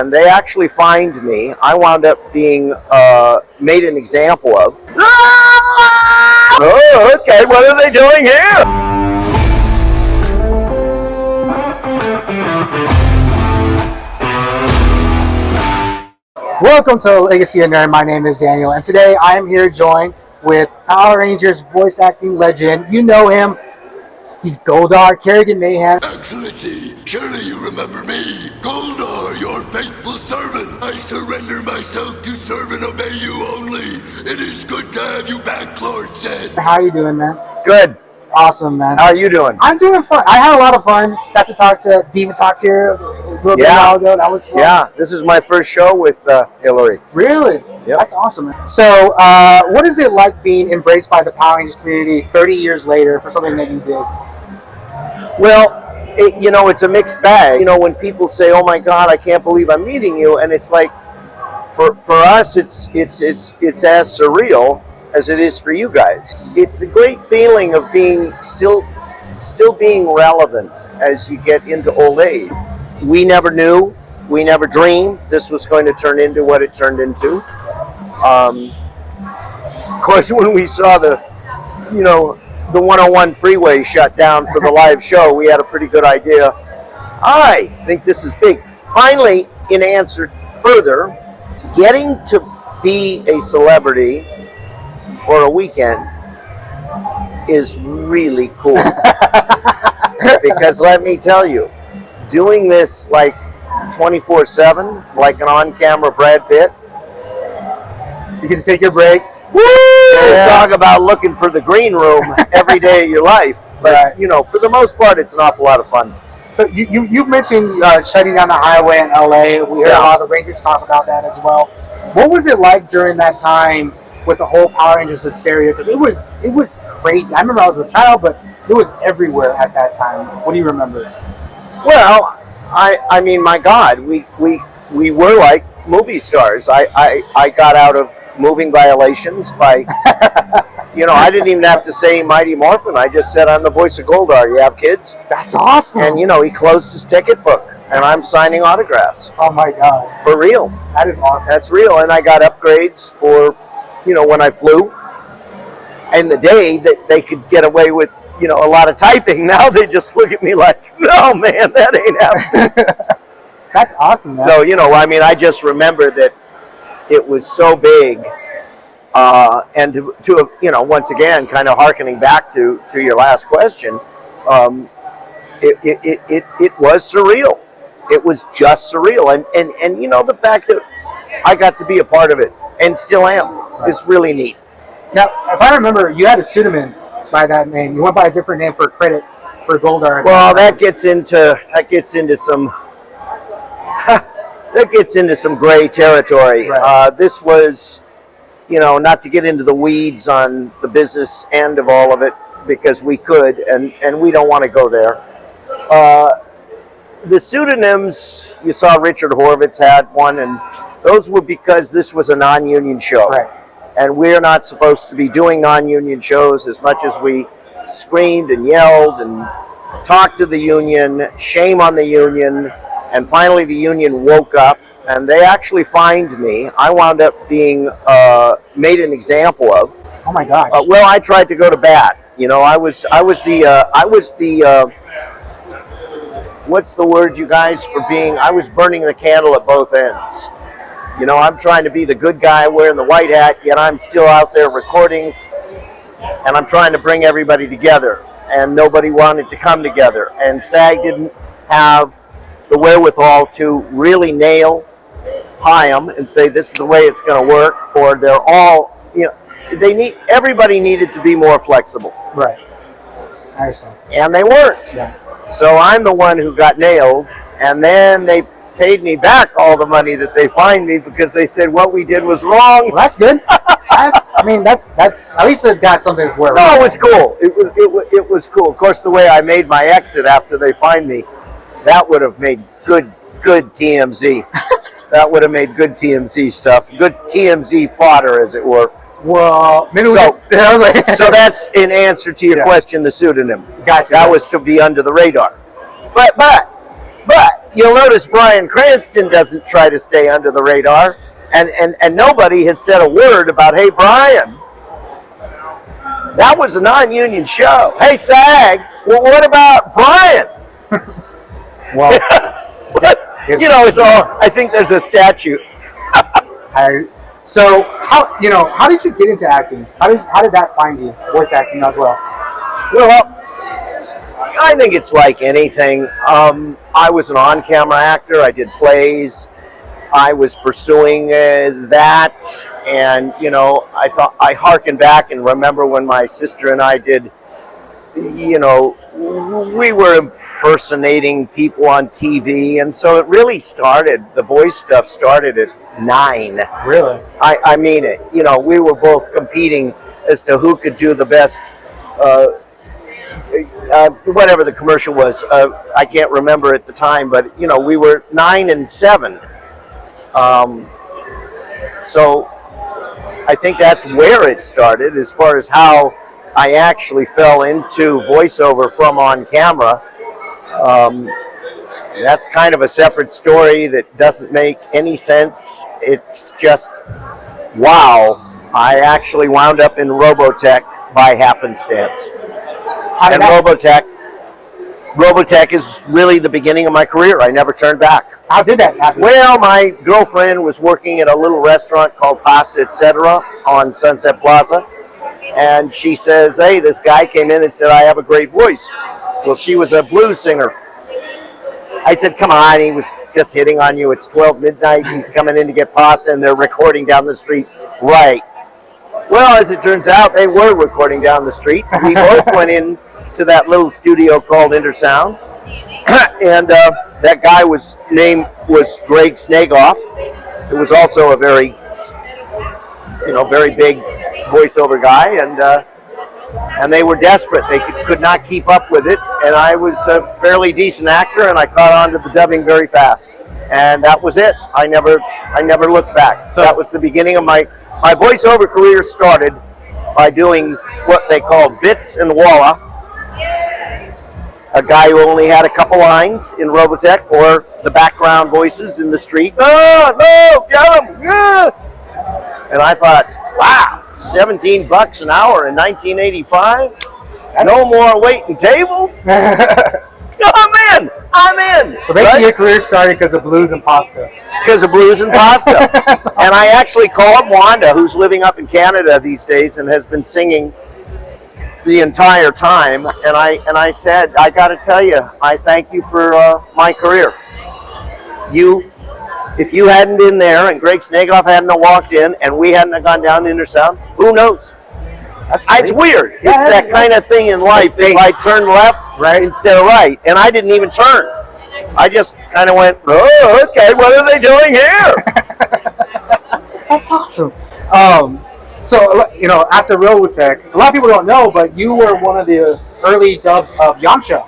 And they actually fined me. I wound up being made an example of. Oh, okay, what are they doing here? Welcome to Legacy of Nerd. My name is Daniel, and today I am here joined with Power Rangers voice acting legend. You know him. He's Goldar, Kerrigan Mahan. Excellency, surely you remember me, Goldar, your faithful servant. I surrender myself to serve and obey you only. It is good to have you back, Lord Zed. How are you doing, man? Good. Awesome, man. How are you doing? I'm doing fun. I had a lot of fun. Got to talk to Diva Talks here a little bit while ago. That was fun. Yeah, this is my first show with Hillary. Really? Yep. That's awesome, man. So, what is it like being embraced by the Power Rangers community 30 years later for something that you did? Well, it's a mixed bag. You know, when people say, "Oh my God, I can't believe I'm meeting you," and it's like, for us, it's as surreal as it is for you guys. It's a great feeling of being still being relevant as you get into old age. We never knew, we never dreamed this was going to turn into what it turned into. Of course, when we saw the 101 freeway shut down for the live show, we had a pretty good idea. I think this is big. Finally, in answer further, getting to be a celebrity for a weekend is really cool. Because let me tell you, doing this like 24/7, like an on-camera Brad Pitt, You get to take your break. woo! Yeah. Talk about looking for the green room every day of your life. But, for the most part, it's an awful lot of fun. So you mentioned shutting down the highway in LA. We heard a lot of the Rangers talk about that as well. What was it like during that time with the whole Power Rangers hysteria? Because it was crazy. I remember I was a child, but it was everywhere at that time. What do you remember? Well, I mean, my God, we were like movie stars. I got out of moving violations by, I didn't even have to say Mighty Morphin. I just said, I'm the voice of Goldar. You have kids? That's awesome. And, he closed his ticket book, and I'm signing autographs. Oh, my God. For real. That is awesome. That's real. And I got upgrades for, when I flew. And the day that they could get away with, a lot of typing, now they just look at me like, no, man, that ain't happening. That's awesome, man. So, I just remember that it was so big. And to once again, kind of hearkening back to your last question, it was surreal. It was just surreal. And the fact that I got to be a part of it and still am is really neat. Now, if I remember, you had a pseudonym by that name. You went by a different name for credit for Goldar. Well, that gets into some gray territory. Right. This was, not to get into the weeds on the business end of all of it, because we could, and we don't want to go there. The pseudonyms, you saw Richard Horvitz had one, and those were because this was a non-union show. Right. And we're not supposed to be doing non-union shows. As much as we screamed and yelled and talked to the union, shame on the union, and finally the union woke up and they actually fined me. I wound up being made an example of. Oh my gosh. Well, I tried to go to bat. I was the what's the word, you guys, for being? I was burning the candle at both ends. I'm trying to be the good guy wearing the white hat, yet I'm still out there recording, and I'm trying to bring everybody together, and nobody wanted to come together, and SAG didn't have the wherewithal to really nail Hyam and say this is the way it's going to work, or they're all, everybody needed to be more flexible. Right. I understand. And they weren't. Yeah. So I'm the one who got nailed, and then they paid me back all the money that they fined me because they said what we did was wrong. Well, that's good. That's at least it got something for it. No, it was cool. It was cool. Of course, the way I made my exit after they fined me, that would have made good TMZ. That would have made good TMZ stuff, good TMZ fodder, as it were. Well, maybe so that's in answer to your question, the pseudonym. Gotcha. That was to be under the radar. But you'll notice Bryan Cranston doesn't try to stay under the radar, and nobody has said a word about, hey, Bryan, that was a non-union show. Hey, SAG, well, what about Bryan? Well, it's all. I think there's a statute. So how did you get into acting? How did that find you? Voice acting as well. Well, I think it's like anything. I was an on-camera actor. I did plays. I was pursuing that, and I hearken back and remember when my sister and I did. We were impersonating people on TV, and so it really started. The voice stuff started at 9. Really? I mean it. We were both competing as to who could do the best. Whatever the commercial was, I can't remember at the time, but we were 9 and 7. So I think that's where it started, as far as how I actually fell into voiceover from on camera. That's kind of a separate story that doesn't make any sense. It's just, wow, I actually wound up in Robotech by happenstance. And Robotech is really the beginning of my career. I never turned back. How did that happen? Well, my girlfriend was working at a little restaurant called Pasta Etc. on Sunset Plaza. And she says, hey, this guy came in and said, I have a great voice. Well, she was a blues singer. I said, come on, he was just hitting on you. It's 12 midnight. He's coming in to get pasta, and they're recording down the street. Right. Well, as it turns out, they were recording down the street. We both went in to that little studio called Intersound. And that guy was Greg Snagoff, who was also a very big voiceover guy, and they were desperate. They could not keep up with it, and I was a fairly decent actor, and I caught on to the dubbing very fast, and that was it. I never looked back. So that was the beginning of my voiceover career. Started by doing what they called bits and walla. A guy who only had a couple lines in Robotech, or the background voices in the street. Oh, no, get him! Yeah. And I thought, wow, $17 an hour in 1985? No more waiting tables? I'm in. So basically your career started because of blues and pasta. Because of blues and pasta. And I actually called Wanda, who's living up in Canada these days and has been singing the entire time, and I said, I got to tell you, I thank you for my career. If you hadn't been there, and Greg Snagoff hadn't walked in, and we hadn't gone down to Intersound, who knows? It's weird. Yeah, it's that kind of thing in life. If I turn left instead of right, and I didn't even turn. I just kind of went, oh, okay, what are they doing here? That's awesome. So, after Robotech, a lot of people don't know, but you were one of the early dubs of Yamcha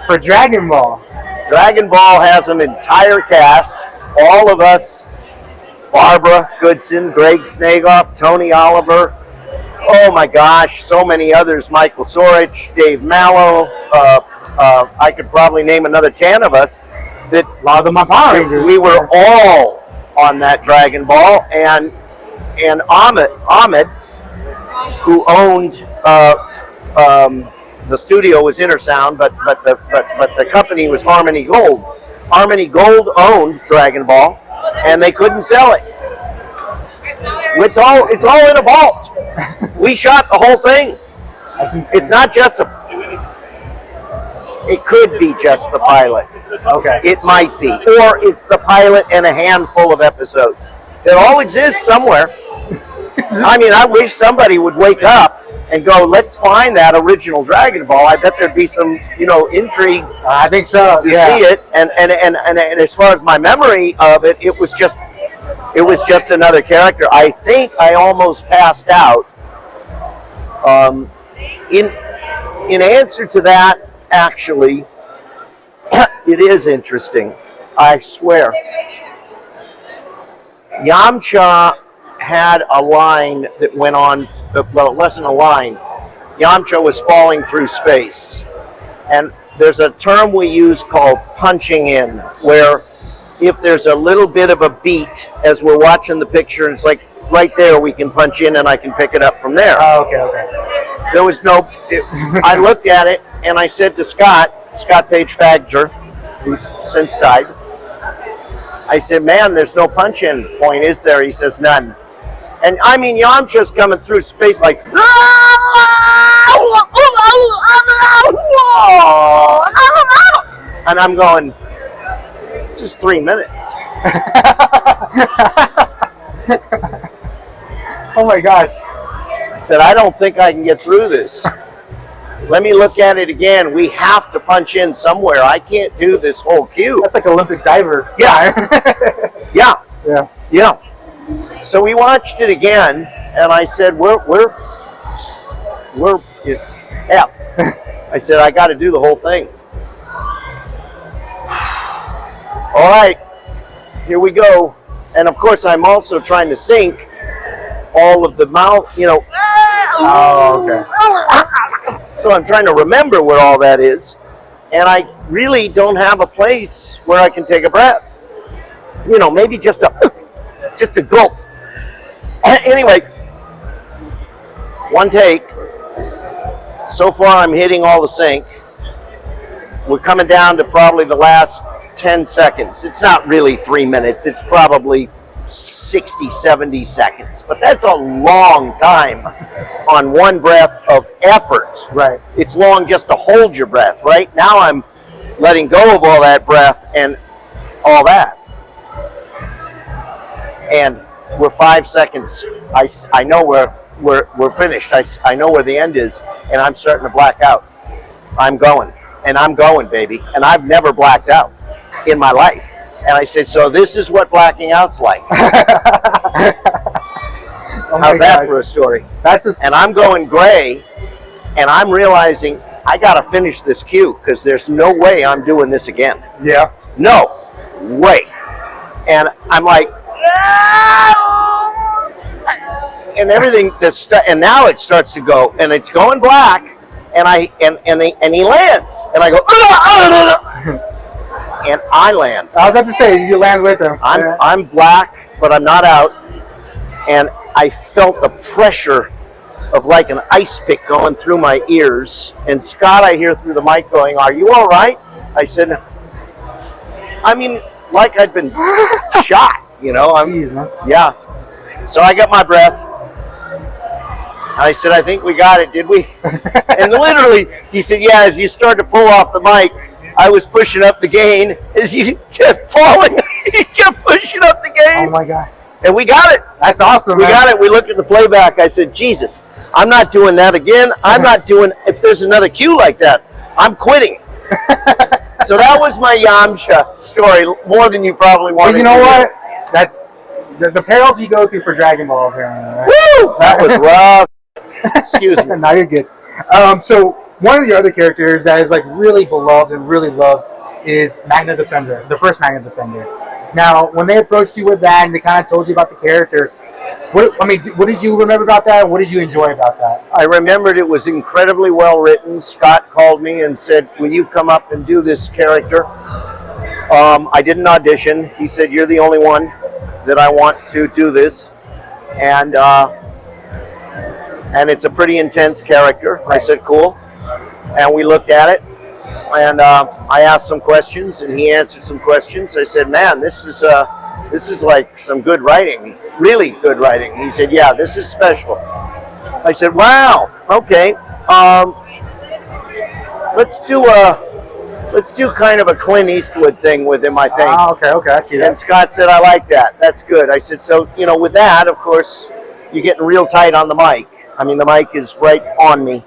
for Dragon Ball. Dragon Ball has an entire cast. All of us, Barbara Goodson, Greg Snagoff, Tony Oliver, oh my gosh, so many others, Michael Sorich, Dave Mallow. I could probably name another 10 of us. That a lot of them are Power Rangers. We were all on that Dragon Ball, and Ahmed, who owned the studio was Intersound, but the company was Harmony Gold. Harmony Gold owned Dragon Ball, and they couldn't sell it. It's all in a vault. We shot the whole thing. That's insane. It's not just it could be just the pilot. Okay. It might be, or it's the pilot and a handful of episodes. It all exists somewhere. I mean, I wish somebody would wake up and go, let's find that original Dragon Ball. I bet there'd be some, intrigue. I think so. To see it. And as far as my memory of it, it was just another character. I think I almost passed out. In answer to that, actually, it is interesting. I swear. Yamcha had a line that went on, well, it wasn't a line. Yamcha was falling through space. And there's a term we use called punching in, where if there's a little bit of a beat as we're watching the picture, and it's like right there, we can punch in and I can pick it up from there. Oh, okay. There was no, I looked at it and I said to Scott Page Factor, who's since died, I said, man, there's no punch in point, is there? He says, none. And I mean, Yamcha's coming through space like, and I'm going, this is 3 minutes. Oh my gosh. I said, I don't think I can get through this. Let me look at it again. We have to punch in somewhere. I can't do this whole cue. That's like Olympic diver. Yeah. Yeah. Yeah. So we watched it again, and I said, we're effed. I said, I got to do the whole thing. All right, here we go. And of course, I'm also trying to sync all of the mouth, you know. Oh, okay. So I'm trying to remember what all that is. And I really don't have a place where I can take a breath. You know, maybe just a gulp. Anyway, one take. So far, I'm hitting all the sync. We're coming down to probably the last 10 seconds. It's not really 3 minutes. It's probably 60, 70 seconds. But that's a long time on one breath of effort. Right. It's long just to hold your breath, right? Now I'm letting go of all that breath and all that. And we're 5 seconds. I know we're finished. I know where the end is, and I'm starting to black out. I'm going, and I'm going, baby. And I've never blacked out in my life. And I said, so this is what blacking out's like. Oh How's that for a story? And I'm going gray, and I'm realizing I got to finish this cue because there's no way I'm doing this again. Yeah. No way. And I'm like, and everything and now it starts to go, and it's going black, and he lands, and I go, and I land. I was about to say, you land with him. I'm black, but I'm not out, and I felt the pressure of like an ice pick going through my ears. And Scott, I hear through the mic going, "Are you all right?" I said, "I mean, like I'd been shot." You know, Jeez, man. Yeah. So I got my breath. I said, I think we got it, did we? And literally, he said, yeah, as you started to pull off the mic, I was pushing up the gain. As you kept falling, he kept pushing up the gain. Oh, my God. And we got it. That's awesome, We man. got it. We looked at the playback. I said, Jesus, I'm not doing that again. I'm not doing, if there's another cue like that, I'm quitting. So that was my Yamcha story, more than you probably wanted. But you know what? The perils you go through for Dragon Ball, apparently. Right? Woo! That was rough. Excuse me. No, you're good. So one of the other characters that is like really beloved and really loved is Magna Defender, the first Magna Defender. Now, when they approached you with that and they kind of told you about the character, what did you remember about that, and what did you enjoy about that? I remembered it was incredibly well written. Scott called me and said, will you come up and do this character? I did an audition. He said, you're the only one that I want to do this. And it's a pretty intense character. I said, cool. And we looked at it. And I asked some questions, and he answered some questions. I said, man, this is like some good writing, really good writing. He said, yeah, this is special. I said, wow, okay. Let's do kind of a Clint Eastwood thing with him, I think. Okay, I see that. And Scott said, I like that. That's good. I said, so, with that, of course, you're getting real tight on the mic. I mean, the mic is right on me.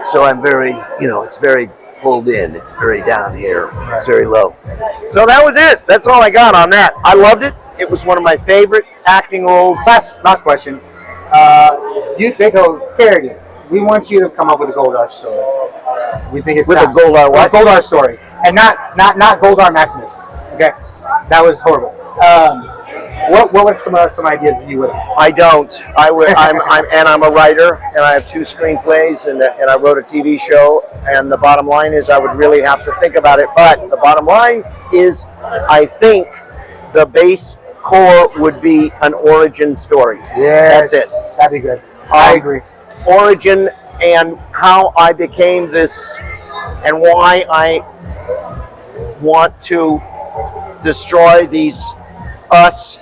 So I'm very, it's very pulled in. It's very down here. It's very low. So that was it. That's all I got on that. I loved it. It was one of my favorite acting roles. Last question. They go, Kerrigan, we want you to come up with a Goldar story. We think it's with a Goldar what? Goldar story, and not Goldar Maximus. Okay, that was horrible. What were some ideas that you would have? I don't. I'm a writer, and I have 2 screenplays, and I wrote a TV show. And the bottom line is, I would really have to think about it. But the bottom line is, I think the base core would be an origin story. Yes, that's it. That'd be good. I agree. Origin and how I became this, and why I want to destroy us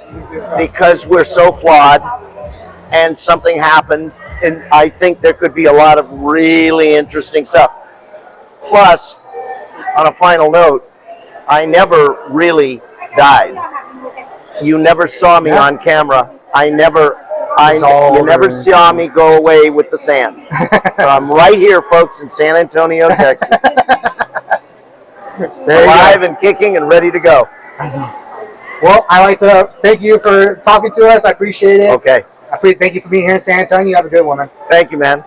because we're so flawed, and something happened, and I think there could be a lot of really interesting stuff. Plus, on a final note, I never really died. You never saw me on camera. You never saw me go away with the sand. So I'm right here, folks, in San Antonio, Texas. Alive and kicking and ready to go. Well, I'd like to thank you for talking to us. I appreciate it. Okay. Thank you for being here in San Antonio. You have a good one, man. Thank you, man.